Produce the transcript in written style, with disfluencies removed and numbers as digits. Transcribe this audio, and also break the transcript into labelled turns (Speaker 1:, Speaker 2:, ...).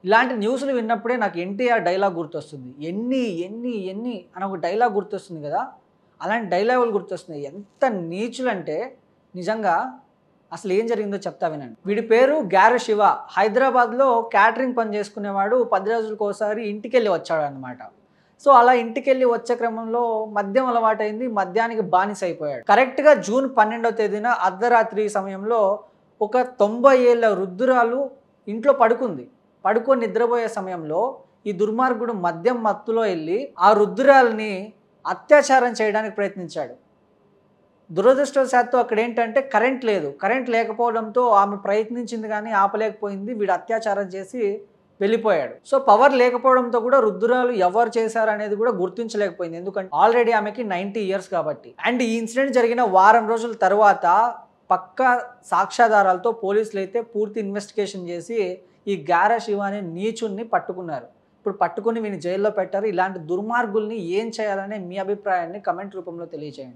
Speaker 1: ఇలాంటి న్యూస్‌లు విన్నప్పుడే నాకు ఎన్టీఆర్ డైలాగ్ గుర్తొస్తుంది. ఎన్ని ఎన్ని ఎన్ని అని ఒక డైలాగ్ గుర్తొస్తుంది గదా! అలాంటి డైలాగులు గుర్తొస్తున్నాయి. ఎంత నీచులంటే నిజంగా అసలు ఏం జరిగిందో చెప్తా వినండి. వీడి పేరు గ్యార శివ. హైదరాబాద్‌లో క్యాటరింగ్ పని చేసుకునేవాడు. 10 రోజులకోసారి ఇంటికెళ్ళి వచ్చాడనమాట. సో, అలా ఇంటికెళ్ళి వచ్చే క్రమంలో మద్యం అలవాటైంది. మద్యానికి బానిసైపోయాడు. కరెక్ట్‌గా జూన్ 12వ తేదీన అర్ధరాత్రి సమయంలో ఒక 90 ఏళ్ల వృద్ధురాలు ఇంట్లో పడుకుంది. పడుకొని నిద్రపోయే సమయంలో ఈ దుర్మార్గుడు మద్యం మత్తులో ఎళ్లి ఆ వృద్ధురాలిని అత్యాచారం చేయడానికి ప్రయత్నించాడు. దురదృష్టవశాత్తు అక్కడేంటంటే కరెంట్ లేదు. కరెంట్ లేకపోవడంతో ఆమె ప్రయత్నించింది గానీ ఆపలేకపోయింది. వీడు అత్యాచారం చేసి వెళ్ళిపోయాడు. సో, పవర్ లేకపోవడంతో కూడా వృద్ధురాలు ఎవరు చేశారనేది కూడా గుర్తించలేకపోయింది. ఎందుకంటే ఆల్రెడీ ఆమెకి 90 ఇయర్స్ కాబట్టి. అండ్ ఈ ఇన్సిడెంట్ జరిగిన వారం రోజుల తర్వాత పక్కా సాక్ష్యాధారాలతో పోలీసులైతే పూర్తి ఇన్వెస్టిగేషన్ చేసి ఈ గారా శివ అనే నీచుడిని పట్టుకున్నారు. ఇప్పుడు పట్టుకొని వీడిని జైల్లో పెట్టారు. ఇలాంటి దుర్మార్గుల్ని ఏం చేయాలనే మీ అభిప్రాయాన్ని కామెంట్ రూపంలో తెలియజేయండి.